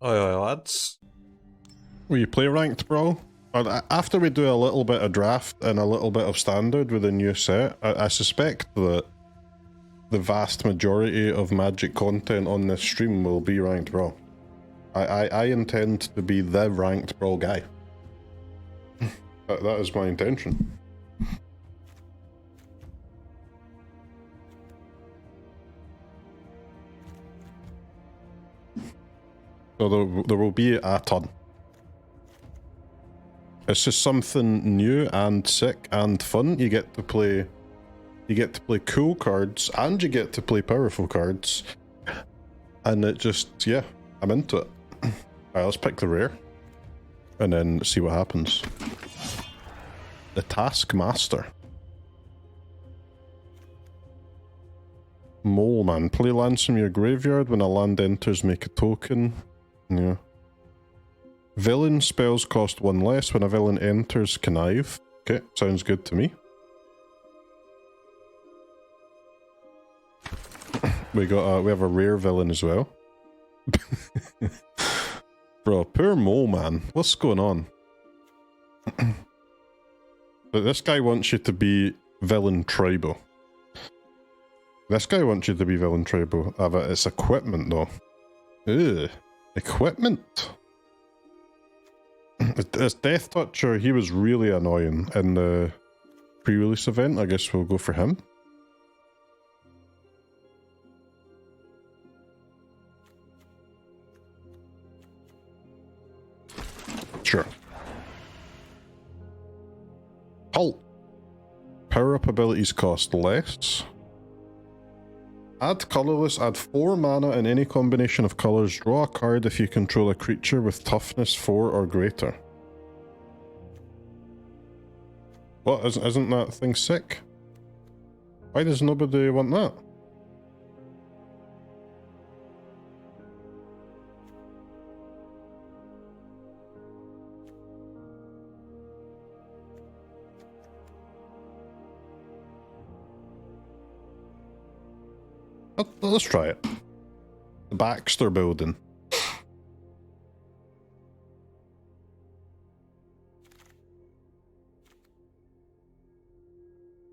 Aye, lads. Will you play ranked, bro? After we do a little bit of draft and a little bit of standard with the new set, I suspect that the vast majority of Magic content on this stream will be ranked bro. I intend to be the ranked bro guy. That is my intention. So there will be a ton. It's just something new and sick and fun. You get to play cool cards and you get to play powerful cards. And it just, yeah, I'm into it. Alright, let's pick the rare. And then see what happens. The Taskmaster. Mole man. Play lands from your graveyard. When a land enters, make a token. Yeah. Villain spells cost 1 less. When a villain enters, connive. Okay, sounds good to me. We have a rare villain as well. Bro, poor mole man. What's going on? But this guy wants you to be villain tribal. This guy wants you to be villain tribal. Ah, but it's equipment though. Ugh. Equipment. This Death Toucher, he was really annoying in the pre-release event. I guess we'll go for him. Sure. Halt. Power-up abilities cost less. Add colorless, add 4 mana in any combination of colors. Draw a card if you control a creature with toughness 4 or greater. What, isn't that thing sick? Why does nobody want that? Let's try it. The Baxter Building.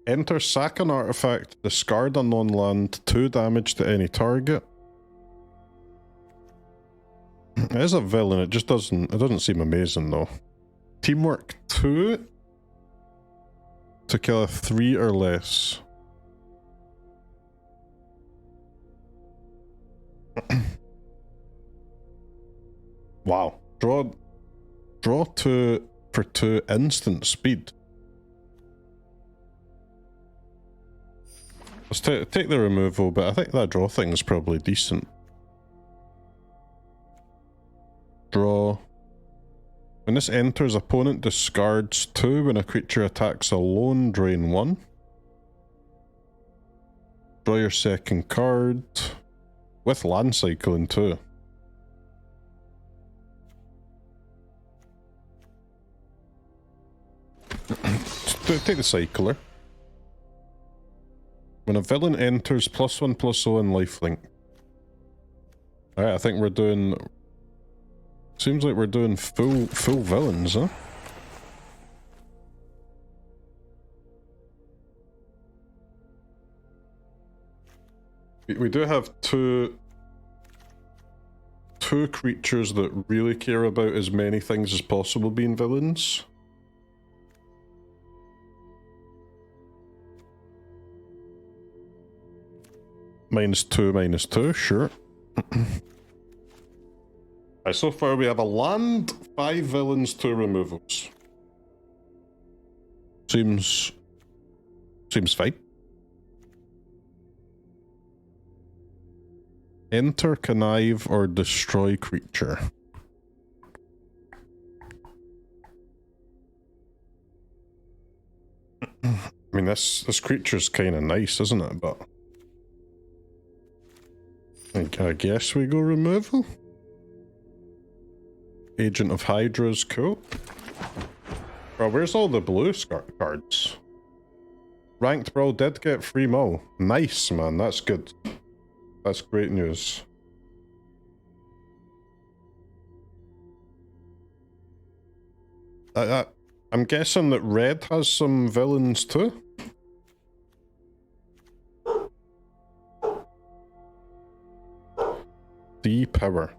Enter, sack an artifact, discard a non-land, 2 damage to any target. It is a villain, it just doesn't seem amazing though. Teamwork 2 to kill a 3 or less. Wow. Draw 2 for 2 instant speed. Let's take the removal, but I think that draw thing is probably decent. Draw. When this enters, opponent discards 2 when a creature attacks alone, drain 1. Draw your second card. With land cycling too. Take the cycler. When a villain enters, +1/+0 lifelink. Alright, I think we're doing... Seems like we're doing full villains, huh? We do have two creatures that really care about as many things as possible being villains. -2/-2, sure. Right, so far we have a land, 5 villains, 2 removals. Seems fine. Enter, connive, or destroy creature. I mean, this creature's kind of nice, isn't it? But I guess we go removal. Agent of HYDRA is cool. Bro, where's all the blue cards? Ranked bro did get free mull. Nice, man. That's good. That's great news. I'm guessing that red has some villains too? Depower.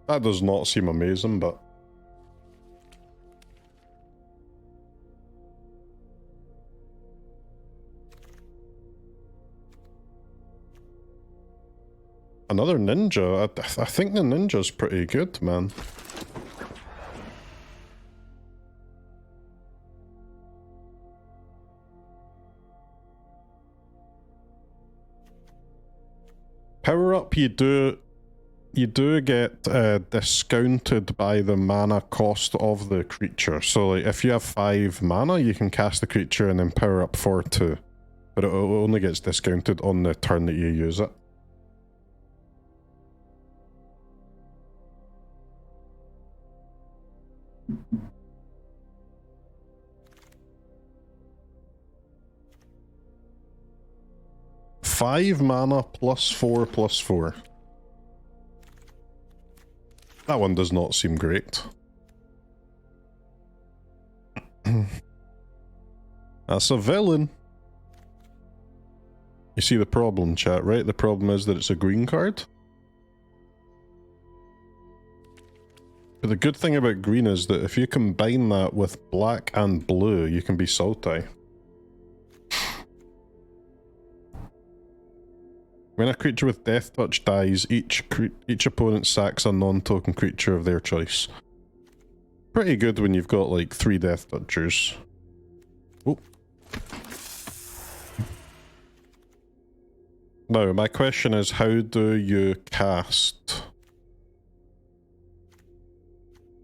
That does not seem amazing, but... Another ninja? I think the ninja's pretty good, man. Power up, you do get discounted by the mana cost of the creature. So like, if you have 5 mana, you can cast the creature and then power up for 2. But it only gets discounted on the turn that you use it. Five mana +4/+4. That one does not seem great. That's a villain. You see the problem, chat, right? The problem is that it's a green card. But the good thing about green is that if you combine that with black and blue, you can be salty. When a creature with Death Touch dies, each opponent sacks a non-token creature of their choice. Pretty good when you've got like 3 Death Touchers. Oh. Now, my question is, how do you cast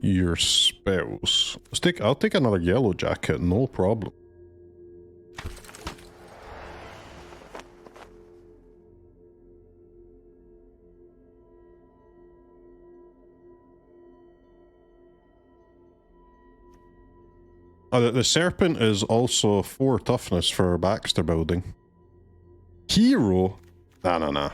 your spells? I'll take another Yellowjacket, no problem. The Serpent is also 4 toughness for Baxter Building. Hero? Nah.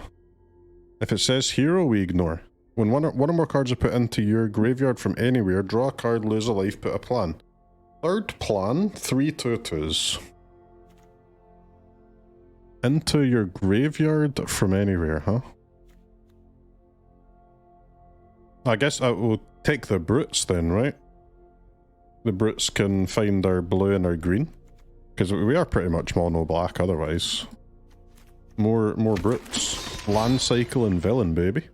If it says hero, we ignore. When one or more cards are put into your graveyard from anywhere, draw a card, lose a life, put a plan. Third plan, 3 2/2s. Into your graveyard from anywhere, huh? I guess I will take the Brutes then, right? The Brutes can find our blue and our green. Because we are pretty much mono black otherwise. More Brutes. Land cycle and villain, baby.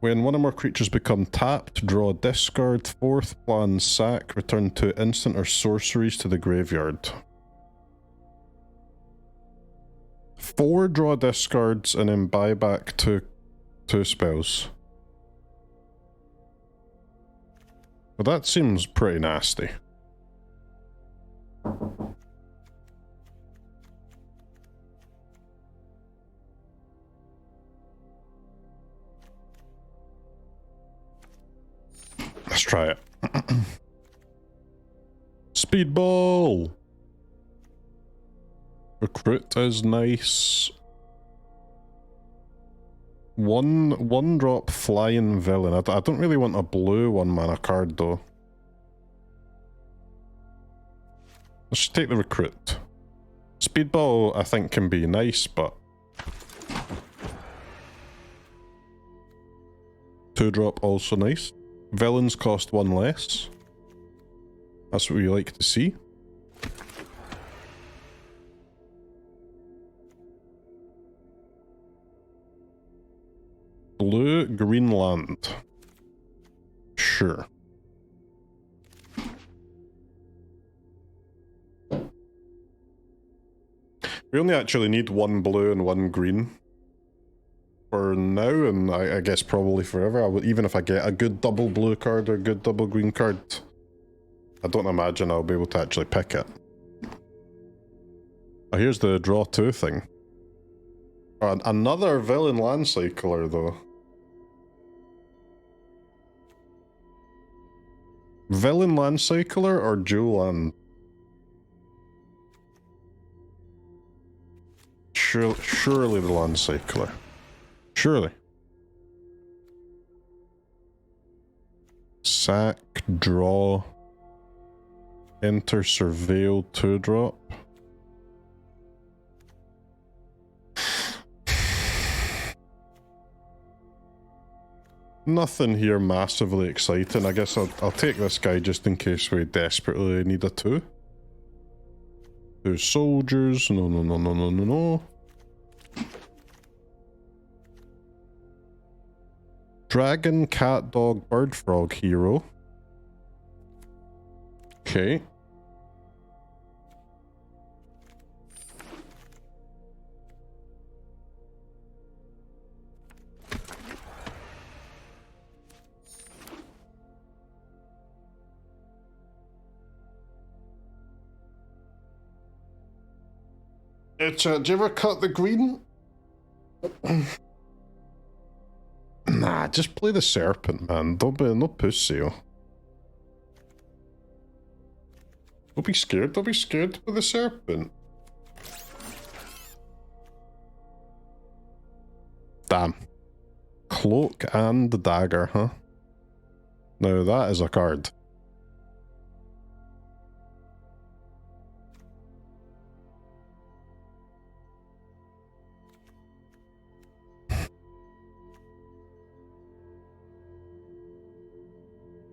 When one or more creatures become tapped, draw a discard, 4th plan, sack, return 2 instant or sorceries to the graveyard. 4 draw discards and then buy back 2 spells. Well, that seems pretty nasty. Let's try it. Speedball! Recruit is nice. One drop flying villain. I don't really want a blue 1 mana card though. Let's just take the recruit. Speedball I think can be nice, but 2 drop also nice. Villains cost 1 less. That's what we like to see. Blue, Greenland. Sure. We only actually need 1 blue and 1 green. For now, and I guess probably forever. Even if I get a good double blue card or a good double green card, I don't imagine I'll be able to actually pick it. Oh, here's the draw 2 thing. Oh, another villain land cycler though. Villain land cycler or dual land? Surely the land cycler. Surely. Sack, draw, enter, surveil, 2-drop. Nothing here massively exciting. I guess I'll take this guy just in case we desperately need a 2. 2 soldiers. No, no, no, no, no, no, no. Dragon, cat, dog, bird, frog hero. Okay. Did you ever cut the green? Nah, just play the Serpent, man. Don't be no pussy. Don't be scared. Don't be scared with the Serpent. Damn. Cloak and the Dagger, huh? Now that is a card.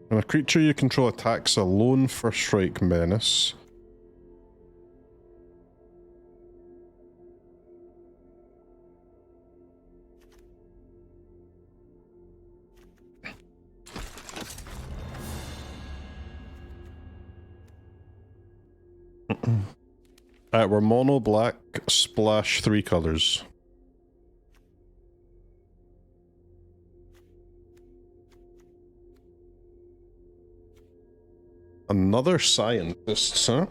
When a creature you control attacks a lone first strike menace. Alright, we're mono black, splash 3 colors. Another scientist, huh?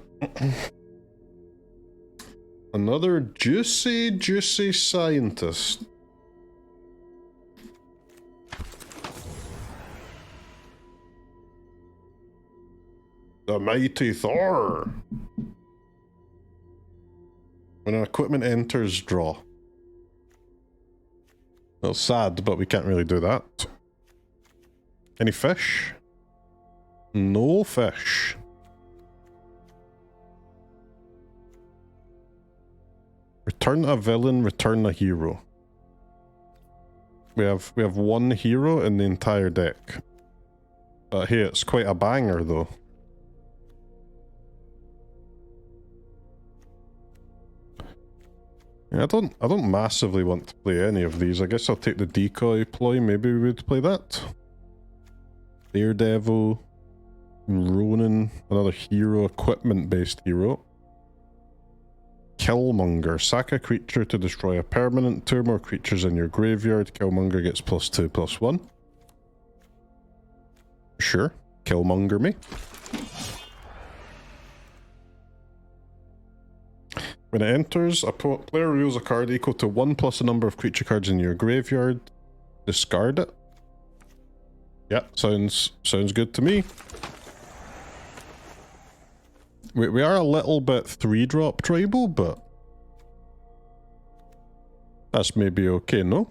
Another juicy, juicy scientist. The mighty Thor. When an equipment enters, draw. Well, sad, but we can't really do that. Any fish? No fish. Return a villain, return a hero. We have 1 hero in the entire deck. But hey, it's quite a banger though. Yeah, I don't massively want to play any of these. I guess I'll take the Decoy Ploy. Maybe we would play that. Daredevil. Ronin, another hero, equipment-based hero. Killmonger. Sack a creature to destroy a permanent. 2 more creatures in your graveyard. Killmonger gets +2/+1. Sure. Killmonger me. When it enters, a player reveals a card equal to 1 plus the number of creature cards in your graveyard. Discard it. Yeah, sounds good to me. We are a little bit 3-drop tribal, but that's maybe okay, no?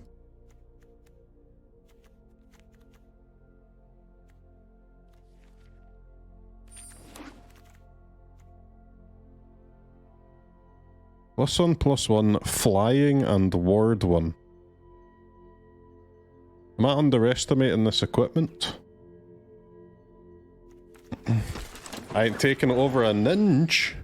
+1/+1, flying and ward 1. Am I underestimating this equipment? I ain't taking over a ninja.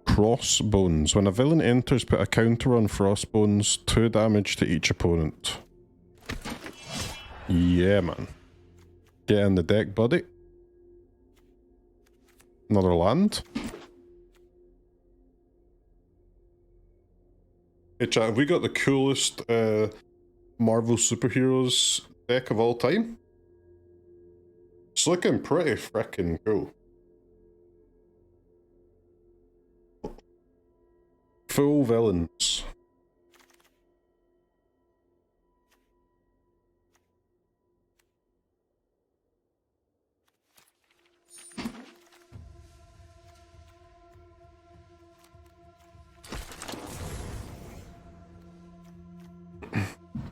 Crossbones. When a villain enters, put a counter on Crossbones, 2 damage to each opponent. Yeah, man. Get in the deck, buddy. Another land. Hey chat, have we got the coolest Marvel superheroes deck of all time? It's looking pretty frickin' cool. Full villains.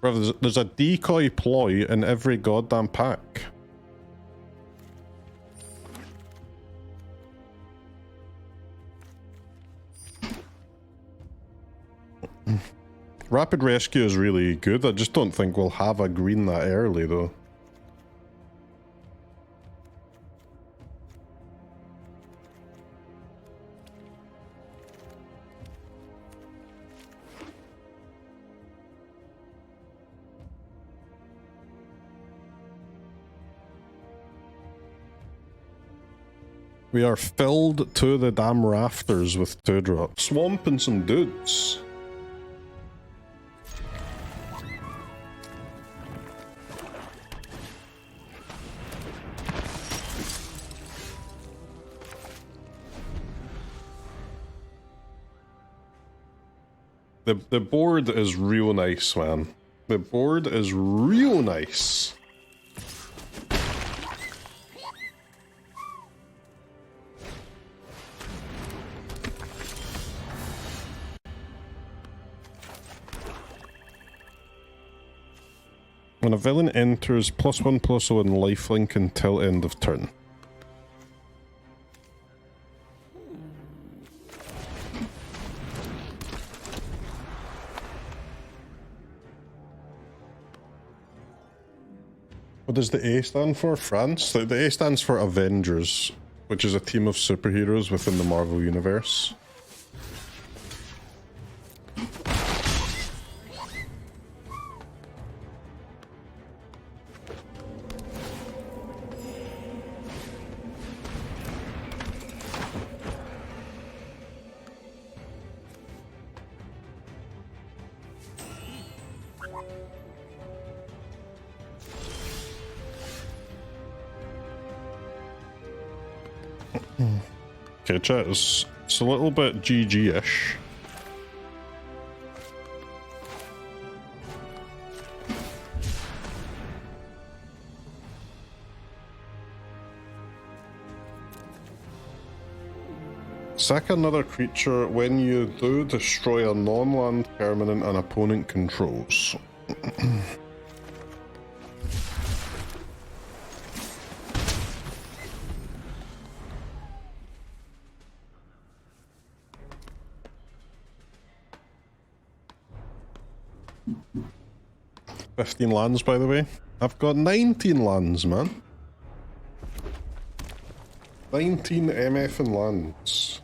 Bro, there's a Decoy Ploy in every goddamn pack. Rapid Rescue is really good. I just don't think we'll have a green that early, though. We are filled to the damn rafters with 2-drops. Swamping some dudes. The board is real nice, man. The board is real nice. When a villain enters, +1/+1 lifelink until end of turn. What does the A stand for? France? The A stands for Avengers, which is a team of superheroes within the Marvel Universe. Okay, chat, it's a little bit GG-ish. Sack another creature when you do destroy a non-land permanent an opponent controls. $15 lands, by the way. I've got 19 lands, man. 19 MF and lands.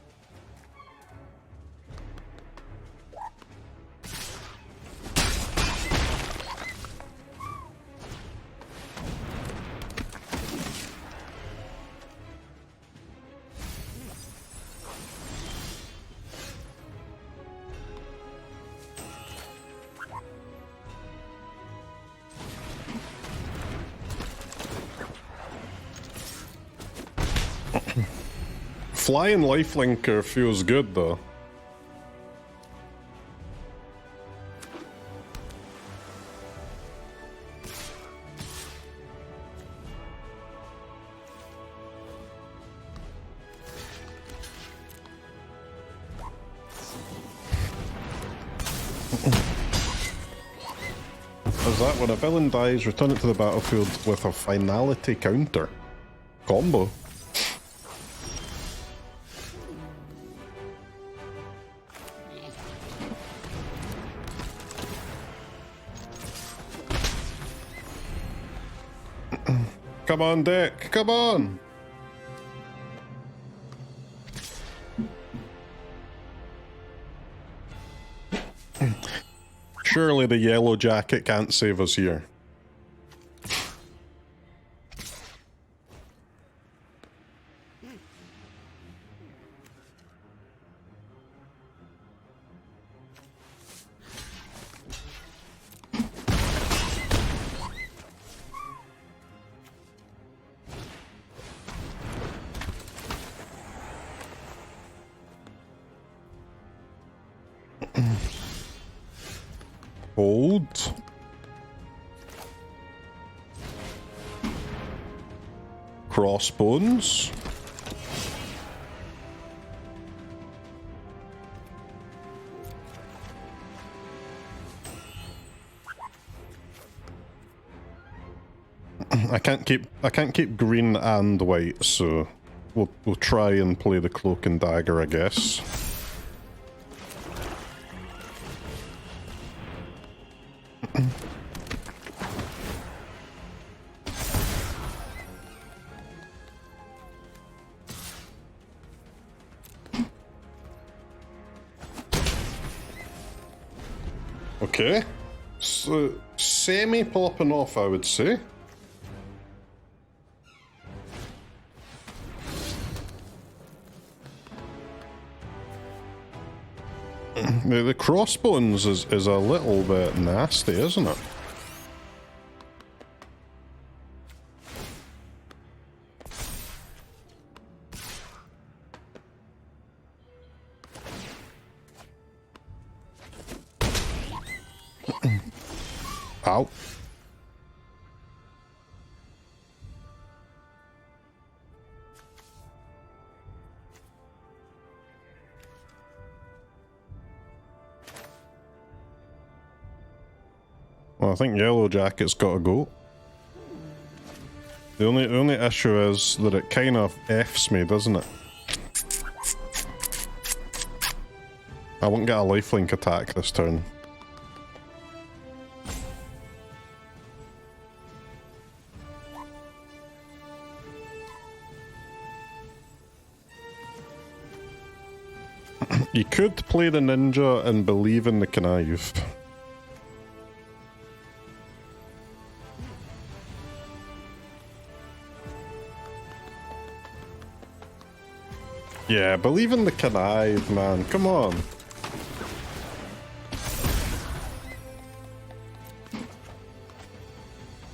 Flying lifelinker feels good though. Is that when a villain dies, return it to the battlefield with a finality counter? Combo. Come on, Dick, come on! Surely the Yellowjacket can't save us here. Bold. Crossbones. I can't keep green and white, so we'll try and play the Cloak and Dagger, I guess. Okay, so semi-popping off, I would say. The Crossbones is a little bit nasty, isn't it? Ow. Well, I think Yellowjacket's got to go. The only issue is that it kind of Fs me, doesn't it? I won't get a lifelink attack this turn. You could play the ninja and believe in the connive. Yeah, believe in the connive, man. Come on.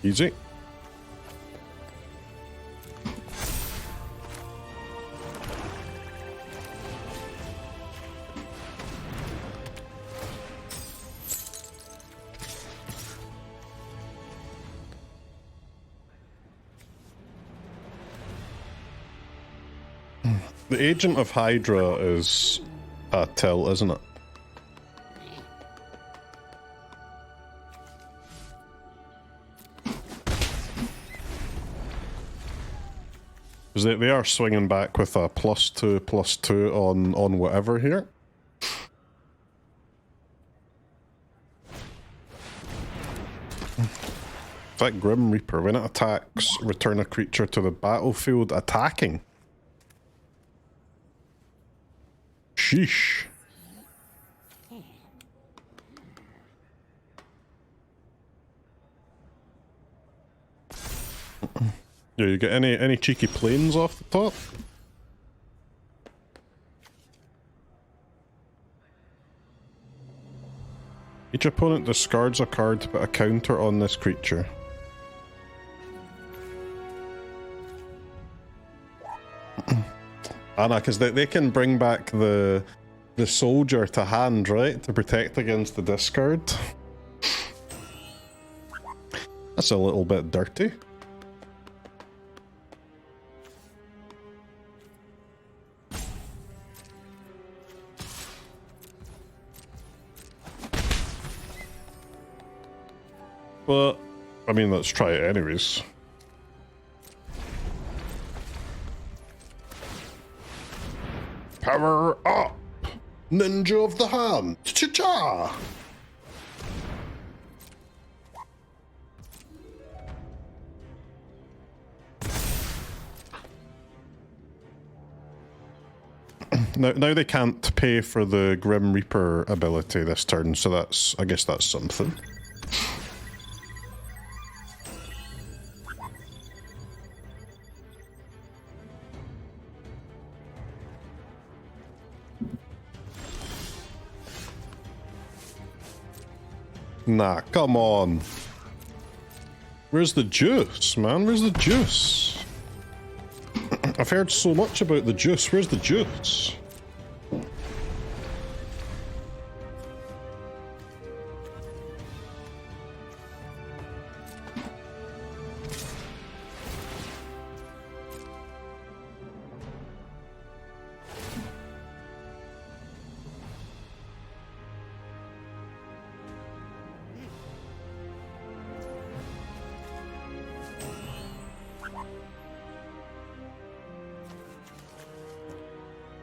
Easy. The Agent of HYDRA is a tilt, isn't it? Because they are swinging back with a +2/+2 on whatever here. That Grim Reaper, when it attacks, return a creature to the battlefield attacking. Sheesh. Yeah, you get any cheeky planes off the top? Each opponent discards a card to put a counter on this creature. Anna, because they can bring back the soldier to hand, right? To protect against the discard. That's a little bit dirty. But, I mean, let's try it anyways. Power up! Ninja of the hand! Cha-cha! Now they can't pay for the Grim Reaper ability this turn, so that's, I guess that's something. Nah, come on. Where's the juice, man? Where's the juice? I've heard so much about the juice. Where's the juice?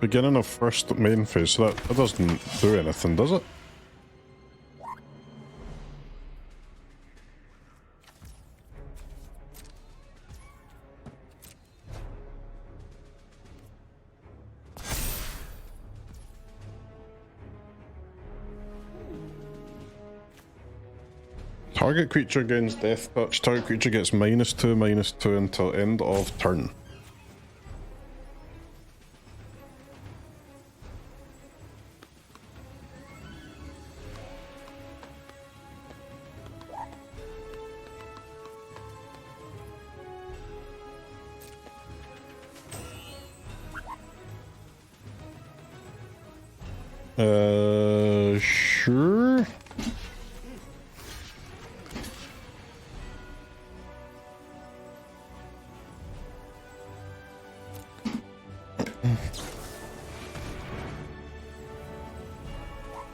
Beginning of first main phase, so that doesn't do anything, does it? Target creature gains death touch. Target creature gets -2/-2 until end of turn. Sure.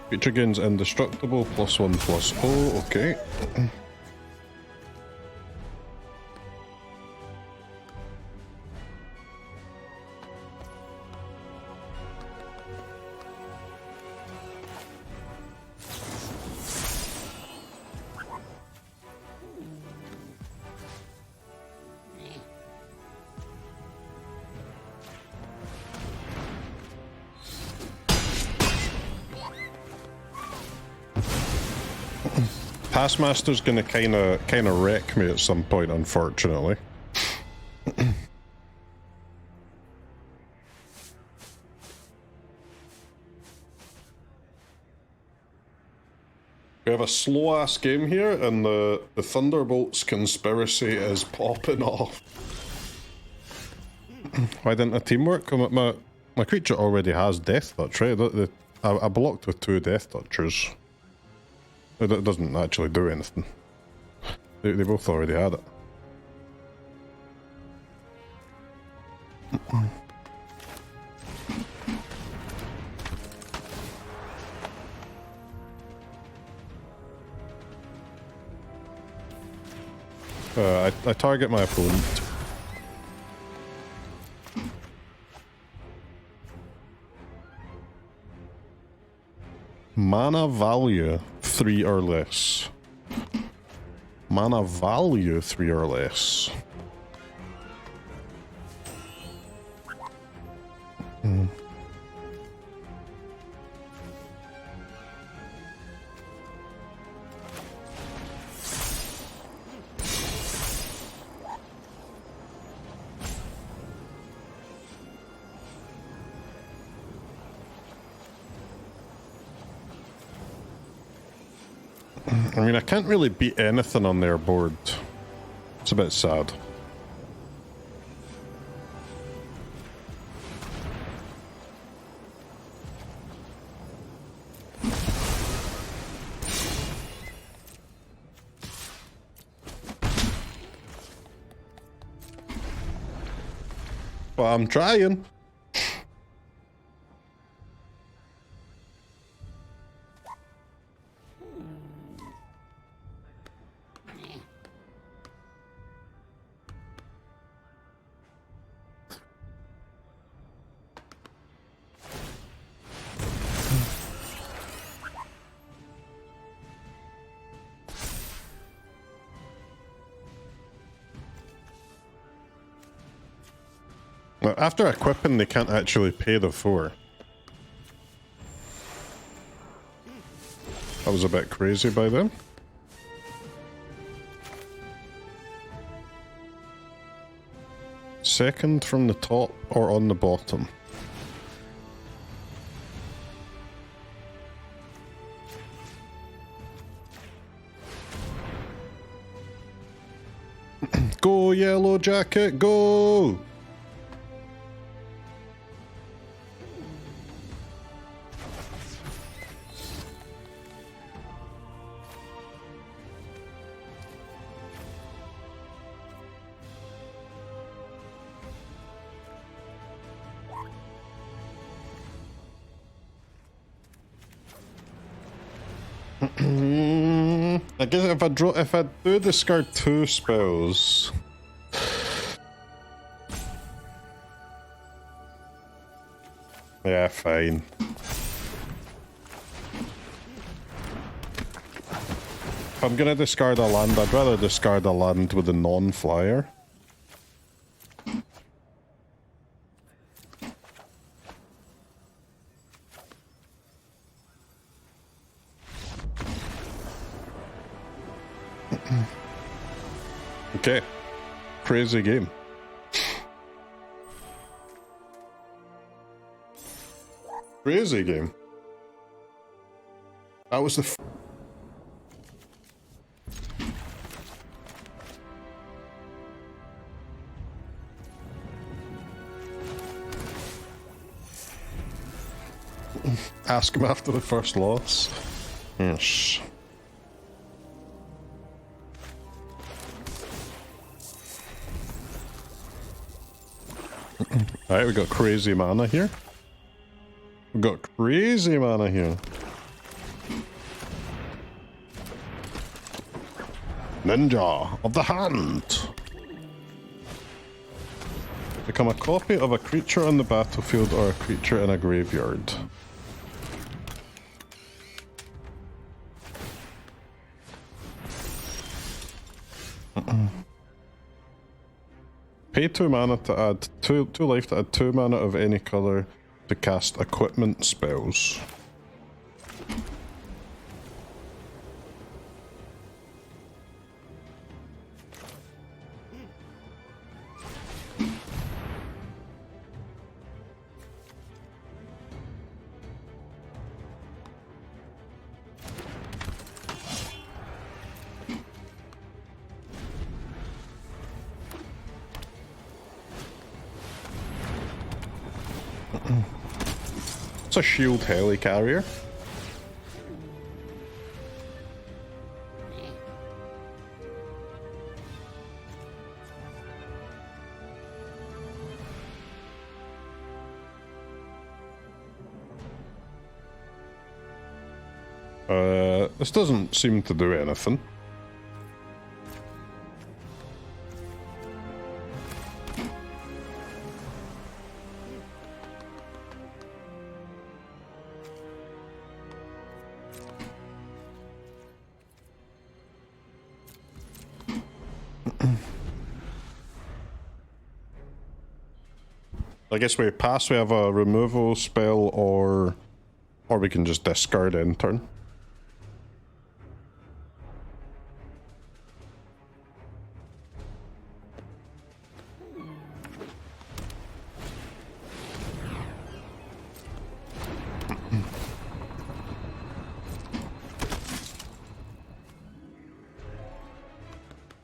Creature gains indestructible, +1/+0, okay. Taskmaster's gonna kinda wreck me at some point, unfortunately. We have a slow-ass game here, and the Thunderbolts conspiracy is popping off. Why didn't a team work? My creature already has Death Touch, right? I blocked with 2 Death Touchers. It doesn't actually do anything. They both already had it. I target my opponent. Mana value 3 or less. Mana value 3 or less. I mean, I can't really beat anything on their board. It's a bit sad. But I'm trying. After equipping, they can't actually pay the 4. That was a bit crazy by them. Second from the top or on the bottom? Go, Yellowjacket, go! I guess if I do discard 2 spells, Yeah, fine. If I'm gonna discard a land, I'd rather discard a land with a non-flyer. Okay. Crazy game. Crazy game. That was the ask him after the first loss. Yes. Alright, we got crazy mana here. We got crazy mana here. Ninja of the Hand. Become a copy of a creature on the battlefield or a creature in a graveyard. Pay 2 mana to add 2 life to add 2 mana of any color to cast equipment spells. It's a shield helicarrier. This doesn't seem to do anything. I guess we pass, we have a removal spell, or we can just discard in turn.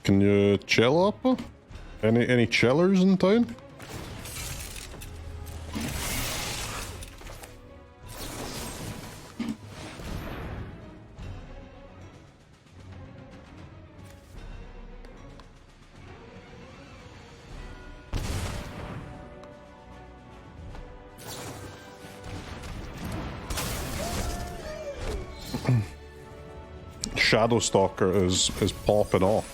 Can you chill up? Any chillers in town? Shadowstalker is popping off.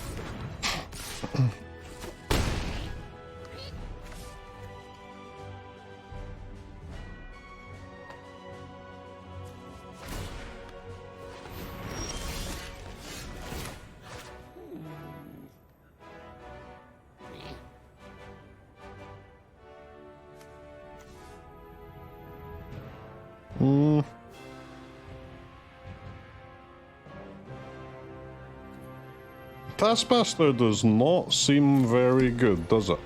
Taskmaster does not seem very good, does it?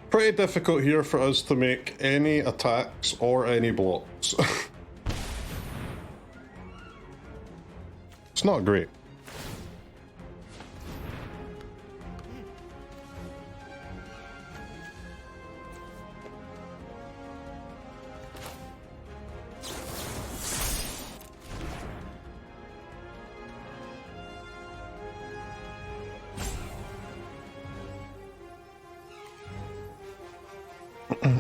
Pretty difficult here for us to make any attacks or any blocks. It's not great.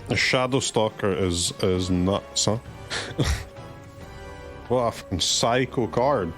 The Shadow Stalker is nuts, huh? What a fucking psycho card.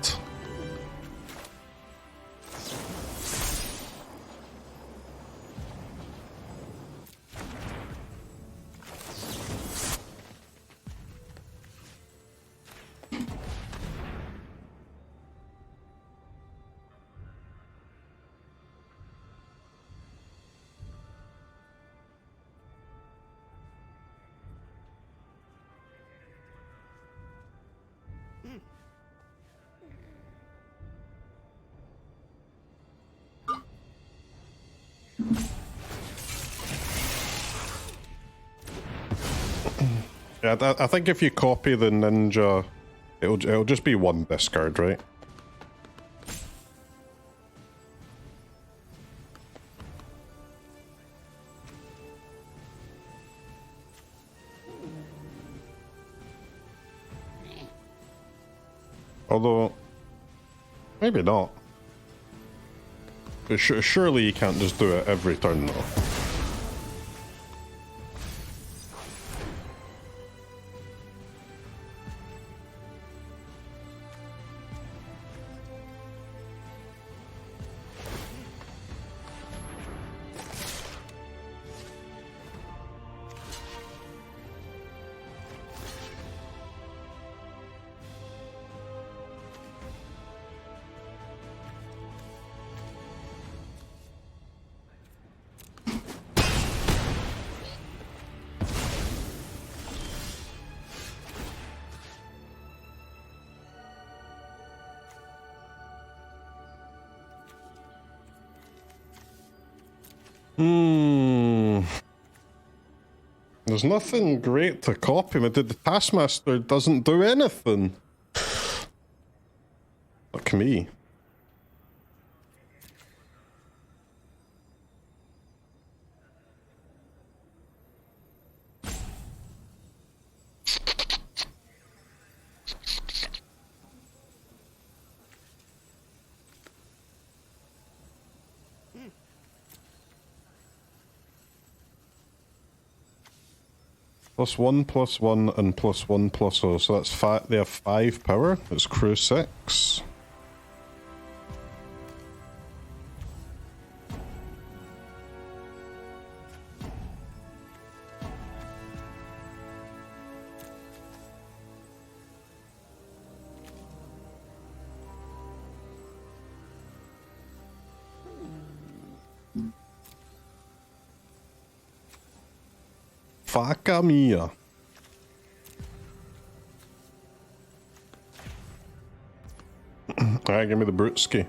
Yeah, I think if you copy the ninja, it'll just be one discard, right? Although, maybe not. But surely you can't just do it every turn, though. There's nothing great to copy. The Taskmaster doesn't do anything. Fuck me. +1/+1 and +1/+0, so that's 5. They have 5 power. It's crew 6. Faca mia. Alright, give me the Bruteski.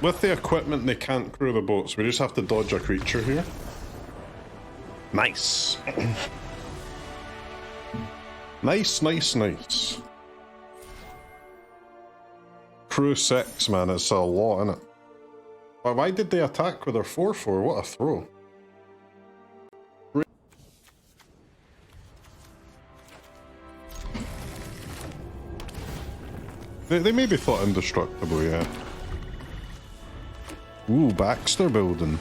With the equipment, they can't crew the boats. We just have to dodge a creature here. Nice. Nice. Crew 6, man, it's a lot, innit? Why did they attack with their 4/4? What a throw. They maybe thought indestructible, yeah. Ooh, Baxter Building.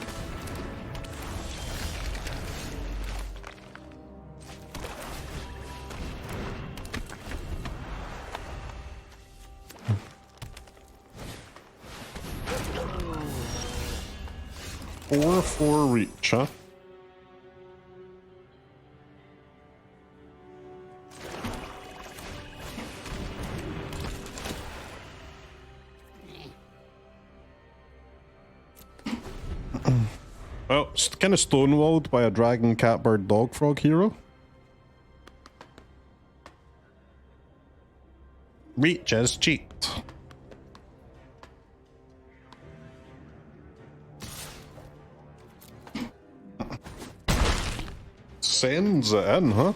Four reach, huh? Well, it's kind of stonewalled by a dragon, cat, bird, dog, frog hero. Reach is cheat. Sends it in, huh?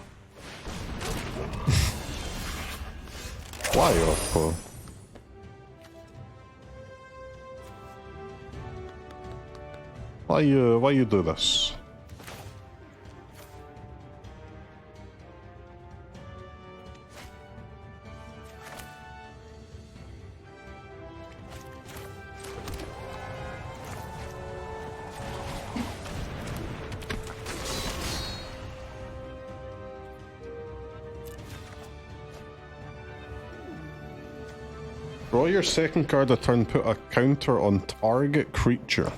Why up? Why you do this? Draw your second card a turn, put a counter on target creature.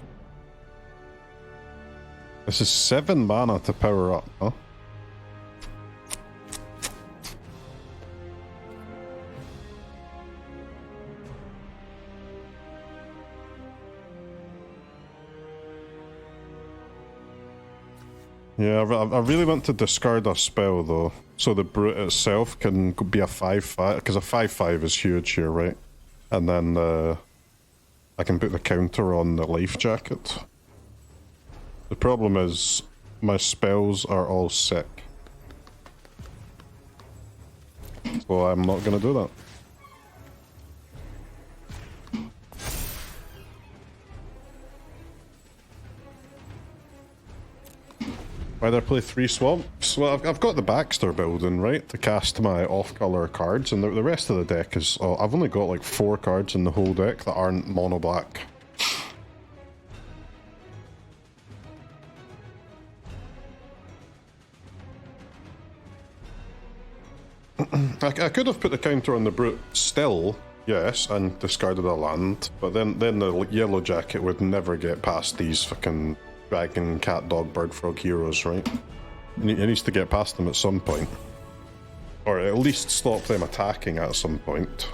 This is 7 mana to power up, huh? Yeah, I really want to discard a spell though, so the brute itself can be a 5/5, because a 5/5 is huge here, right? And then I can put the counter on the life jacket. The problem is my spells are all sick, so I'm not gonna do that. Either play 3 swamps. Well, I've got the Baxter Building, right, to cast my off-color cards, and the rest of the deck is... Oh, I've only got like 4 cards in the whole deck that aren't mono-black. I could have put the counter on the Brute still, yes, and discarded a land, but then the Yellowjacket would never get past these fucking dragon, cat, dog, bird, frog heroes, right? It needs to get past them at some point. Or at least stop them attacking at some point.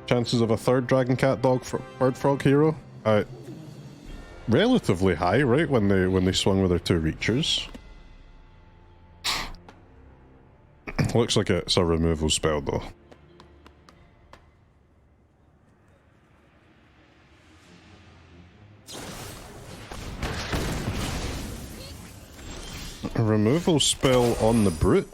Chances of a third dragon, cat, dog, bird, frog hero? Relatively high, right? When they swung with their 2 reachers. Looks like it's a removal spell though. A removal spell on the Brute.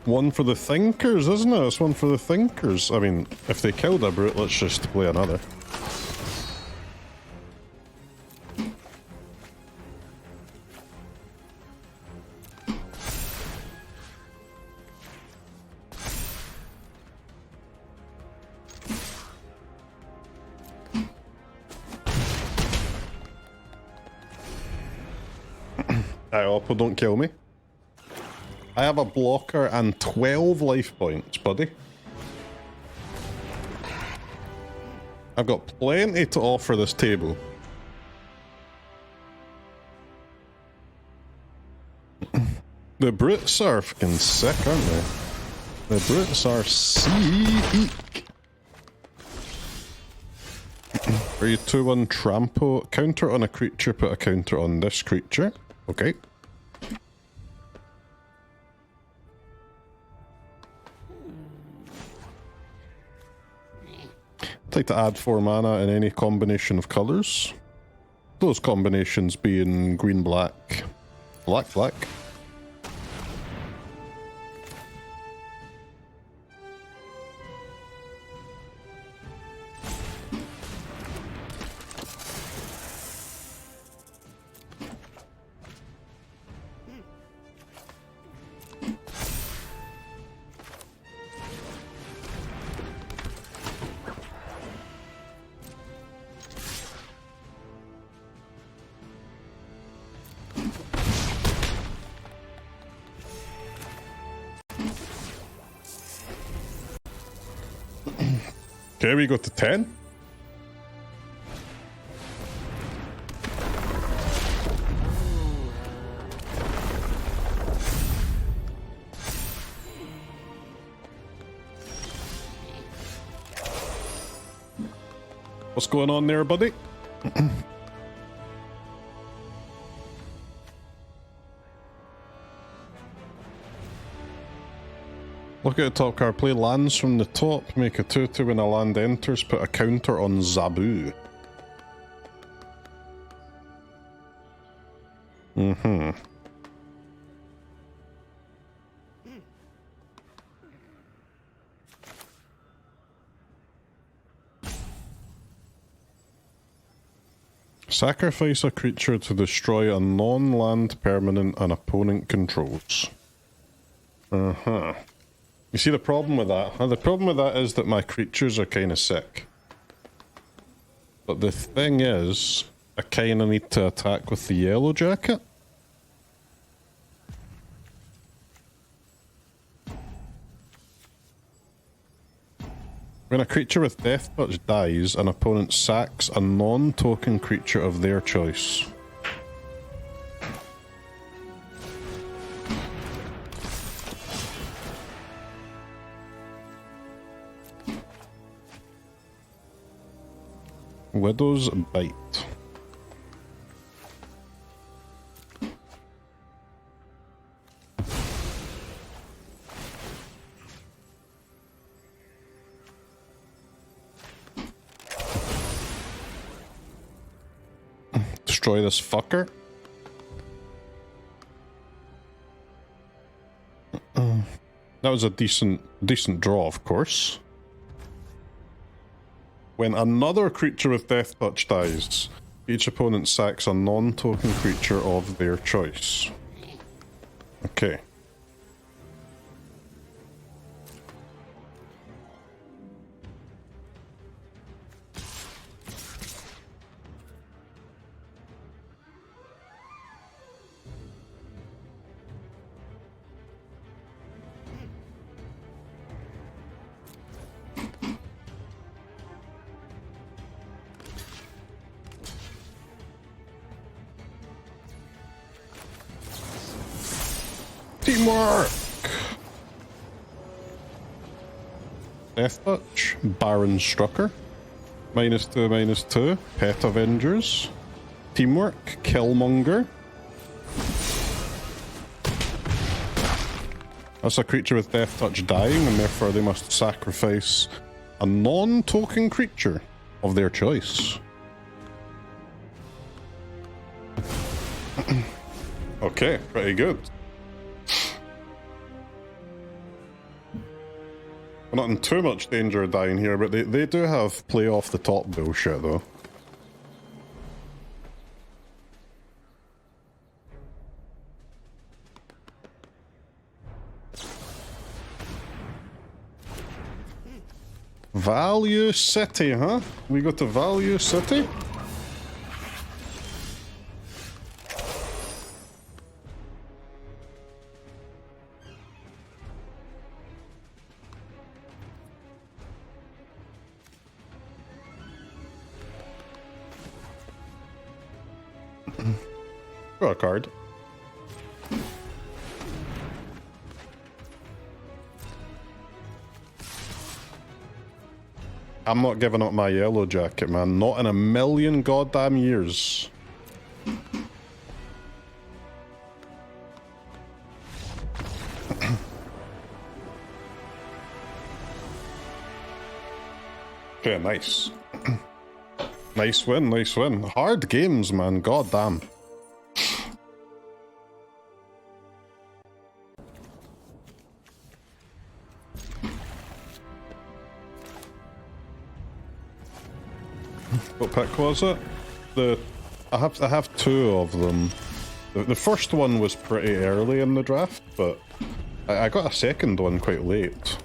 One for the thinkers, isn't it? It's one for the thinkers. I mean, if they killed a Brute, let's just play another. Aye, Oppo, don't kill me. I have a blocker and 12 life points, buddy. I've got plenty to offer this table. The Brutes are fucking sick, aren't they? The Brutes are sick. Are you 2-1 trample? Counter on a creature, put a counter on this creature. Okay. I'd like to add 4 mana in any combination of colours. Those combinations being green, black, black, black. Okay, we go to 10. What's going on there, buddy? Look at the top card. Play lands from the top. Make a 2/2 when a land enters. Put a counter on Zabu. Sacrifice a creature to destroy a non-land permanent an opponent controls. You see the problem with that? The problem with that is that my creatures are kind of sick. But the thing is, I kind of need to attack with the Yellowjacket. When a creature with Death Touch dies, an opponent sacks a non-token creature of their choice. Widow's Bite. Destroy this fucker. That was a decent draw, of course. When another creature with Death Touch dies, each opponent sacks a non-token creature of their choice. Okay. Teamwork! Death Touch, Baron Strucker. -2/-2, Pet Avengers. Teamwork, Killmonger. That's a creature with Death Touch dying, and therefore they must sacrifice a non-token creature of their choice. Okay, pretty good. We're not in too much danger of dying here, but they do have play off the top bullshit, though. Value City, huh? We go to Value City? Draw a card. I'm not giving up my Yellowjacket, man. Not in a million goddamn years. Okay, nice. Nice win, nice win. Hard games, man. God damn. What pick was it? I have two of them. The first one was pretty early in the draft, but I got a second one quite late.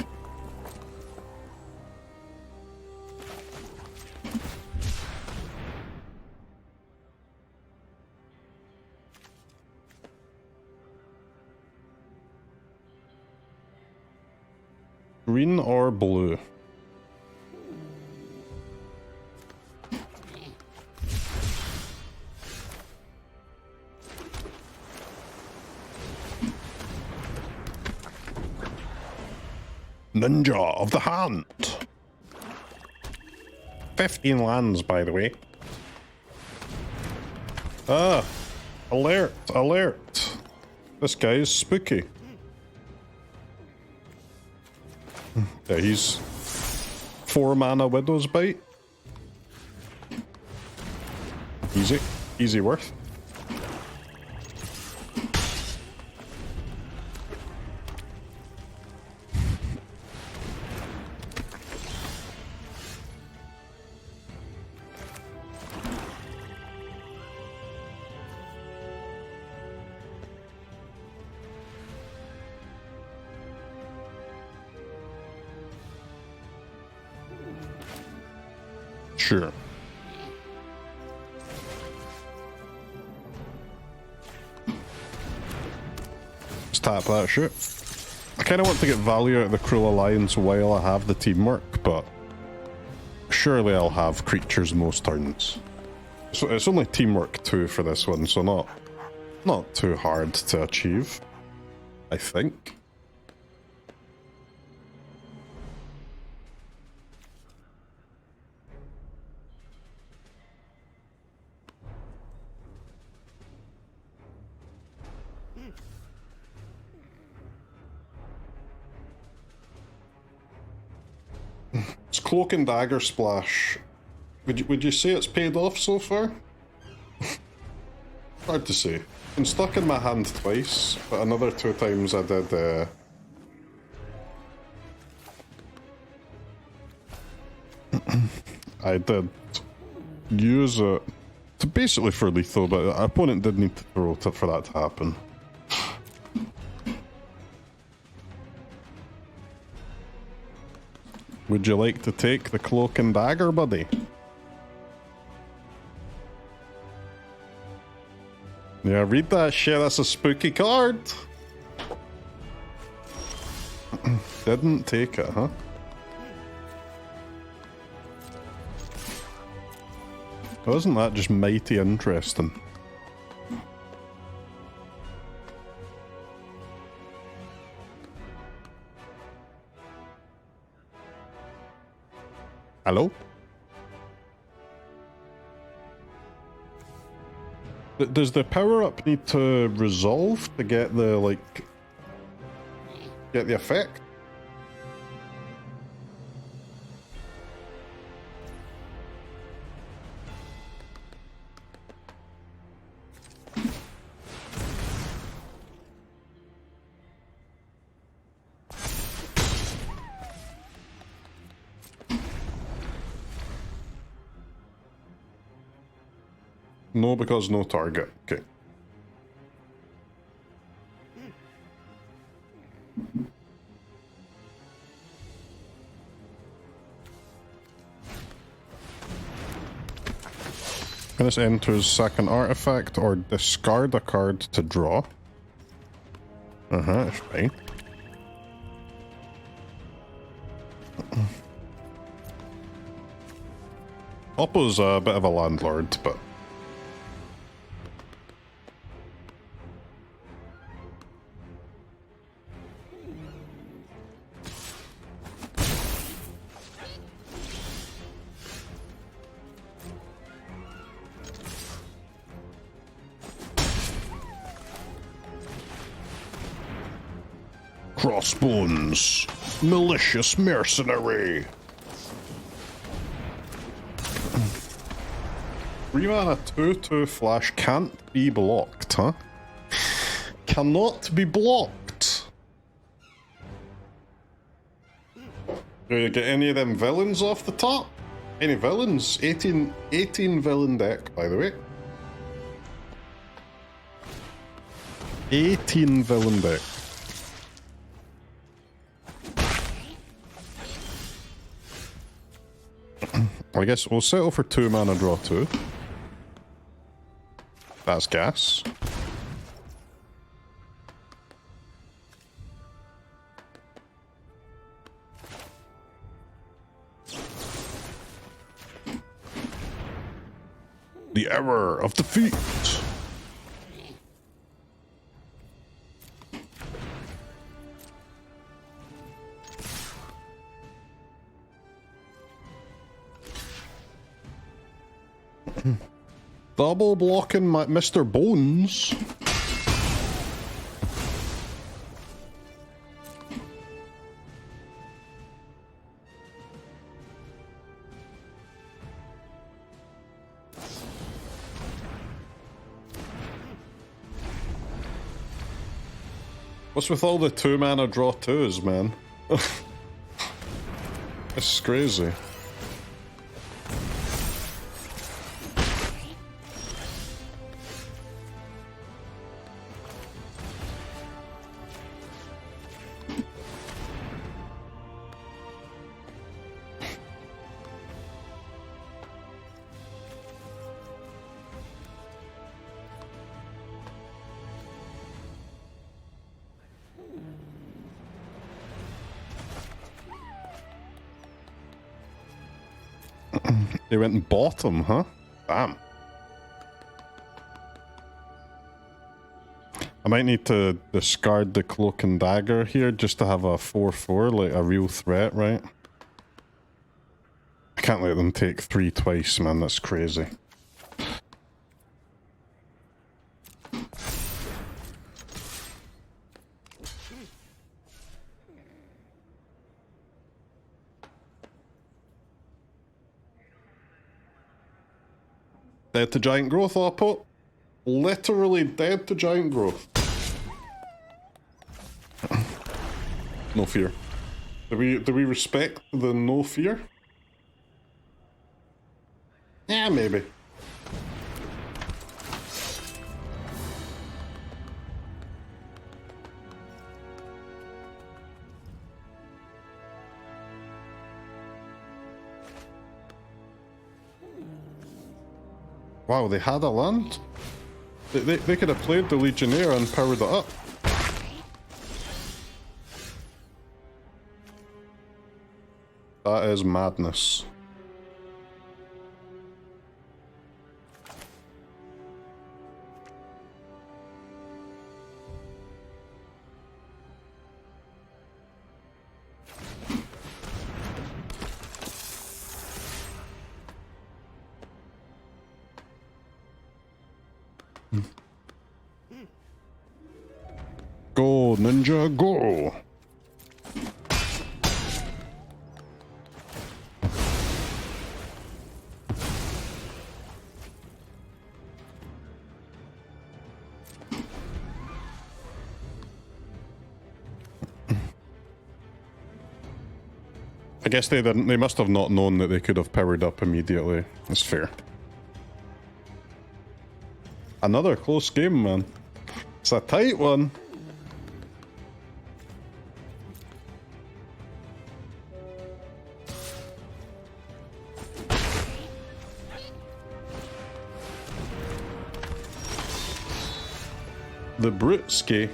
Green or blue? Ninja of the Hand. 15 lands, by the way. Ah, alert, alert. This guy is spooky. Yeah, he's 4 mana Widow's Bite. Easy. Easy worth. Sure. Let's tap that shit. I kind of want to get value out of the Cruel Alliance while I have the teamwork, but surely I'll have creatures most turns. So it's only teamwork 2 for this one, so not too hard to achieve, I think. It's Cloak and Dagger splash. Would you say it's paid off so far? Hard to say. Been stuck in my hand twice, but another 2 times I did I did use it to basically for lethal, but our opponent did need to throw for that to happen. Would you like to take the Cloak and Dagger, buddy? Yeah, read that shit, that's a spooky card. Didn't take it, huh? Wasn't that just mighty interesting? Hello? Does the power-up need to resolve to get the, like... get the effect? No, because no target. Okay. When this enters, sack an artifact or discard a card to draw. That's fine. Oppo's a bit of a landlord, but... Crossbones, Malicious Mercenary. 3 mana 2/2 flash can't be blocked, huh? Cannot be blocked. Do you get any of them villains off the top? Any villains? 18 villain deck, by the way. 18 villain deck. I guess we'll settle for 2 mana, draw 2. That's gas. The error of defeat. Double blocking my Mr. Bones. What's with all the 2 mana draw 2s, man? This is crazy. They went bottom, huh? Damn. I might need to discard the Cloak and Dagger here just to have a 4/4, like a real threat, right? I can't let them take 3 twice, man. That's crazy. Dead to giant growth, Oppo. Literally dead to giant growth. No fear. Do we respect the no fear? Yeah, maybe. Wow, they had a land? They could have played the Legionnaire and powered it up. That is madness. Go, ninja, go! I guess they didn't. They must have not known that they could have powered up immediately. That's fair. Another close game, man. It's a tight one. The Brutski.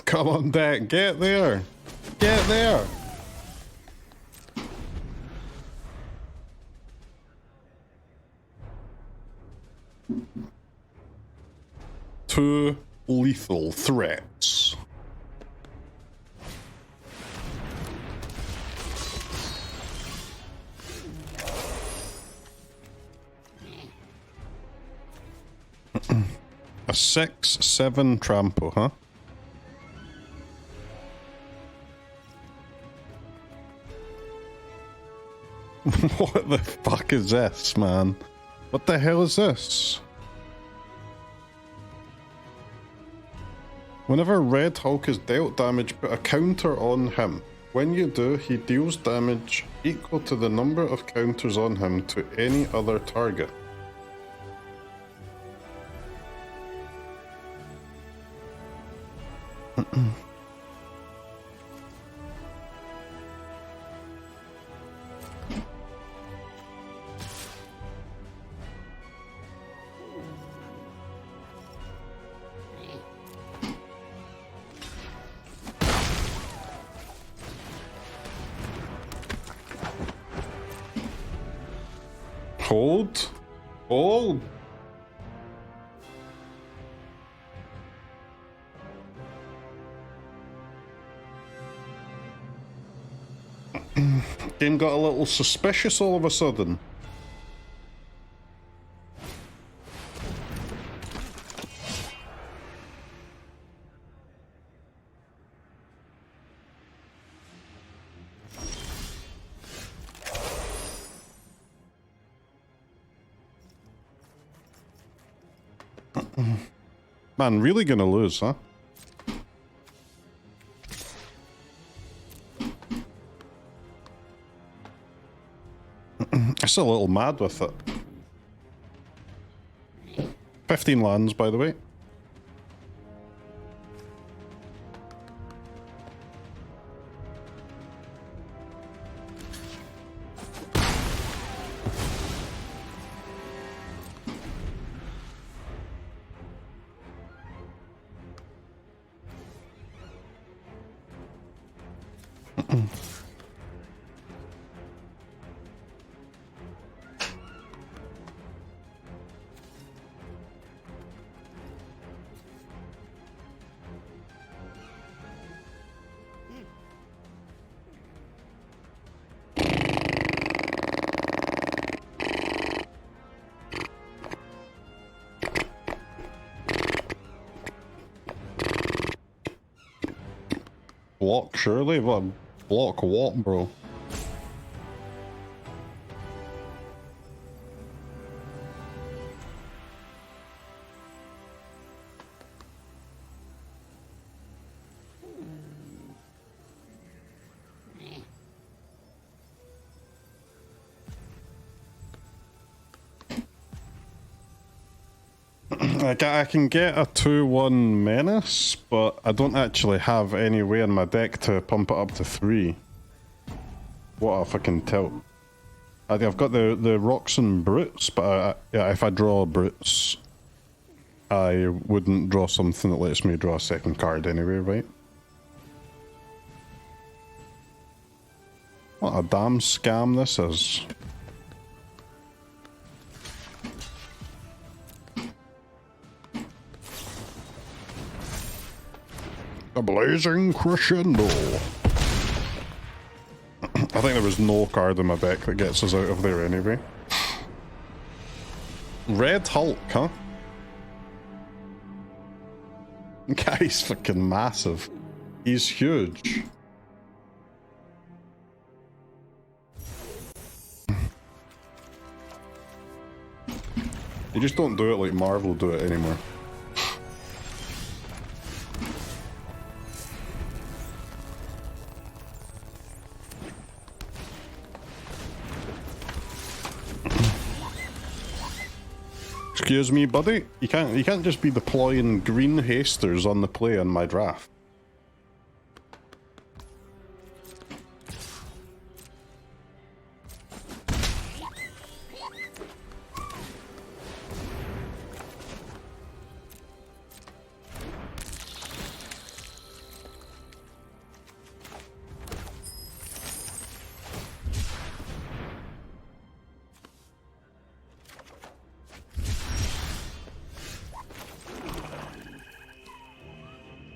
Come on, Dak, get there! Get there! Two lethal threats. A 6/7 trample, huh? What the fuck is this, man? What the hell is this? Whenever Red Hulk is dealt damage, put a counter on him. When you do, he deals damage equal to the number of counters on him to any other target. Hold. Hold. Game got a little suspicious all of a sudden. Man, really gonna lose, huh? I'm still a little mad with it. 15 lands, by the way. Block, surely? What? Block what, bro? I can get a 2/1 menace, but I don't actually have any way in my deck to pump it up to 3. What a fucking tilt. I've got the Roxxon Brutes, but yeah, if I draw Brutes, I wouldn't draw something that lets me draw a second card anyway, right? What a damn scam this is. A blazing crescendo. I think there was no card in my deck that gets us out of there anyway. Red Hulk, huh? Guy's fucking massive. He's huge. You just don't do it like Marvel do it anymore. Excuse me, buddy. You can't just be deploying green hasters on the play on my draft.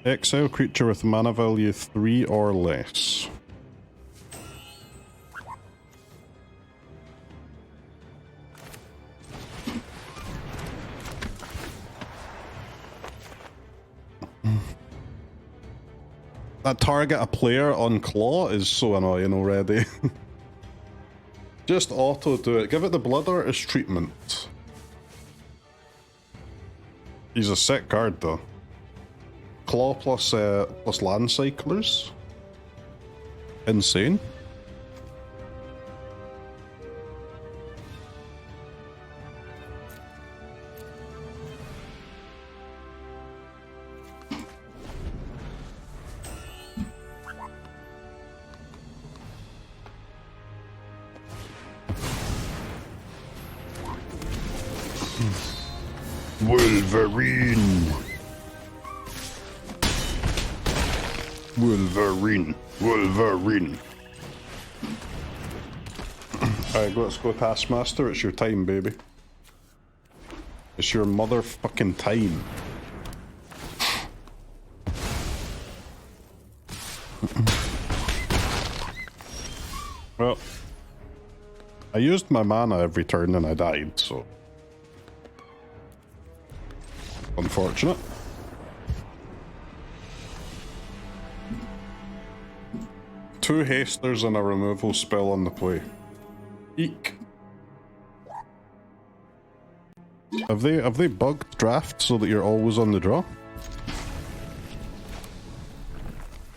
Exile creature with mana value 3 or less. That target a player on Klaw is so annoying already. Just auto do it. Give it the Blood Artist treatment. He's a sick card though. Klaw plus land cyclers. Insane. Wolverine. Wolverine. Wolverine. Alright, let's go Taskmaster. It's your time, baby. It's your motherfucking time. Well, I used my mana every turn and I died, so... unfortunate. Two hasters and a removal spell on the play. Eek. Have they bugged draft so that you're always on the draw?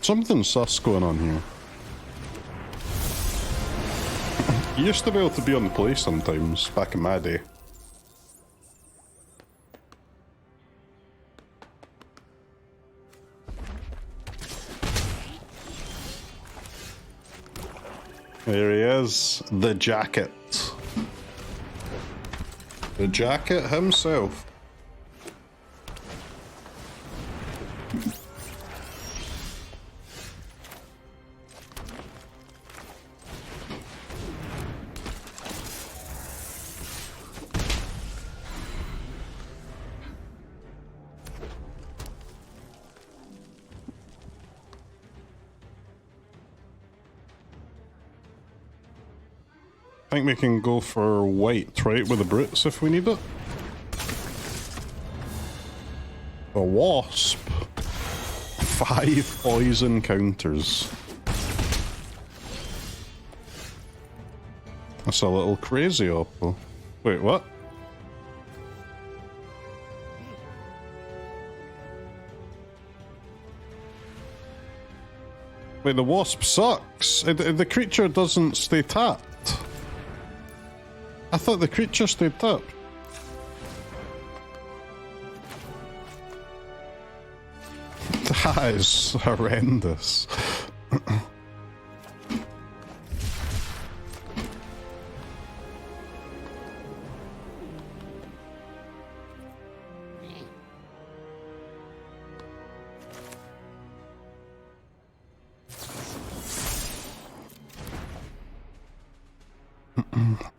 Something sus going on here. You used to be able to be on the play sometimes, back in my day. There he is, the jacket. The jacket himself. I think we can go for white, right, with the brutes if we need it. A wasp. 5 poison counters. That's a little crazy, Oppo. Wait, what? Wait, the wasp sucks. The creature doesn't stay tapped. I thought the creature stayed up. That is horrendous.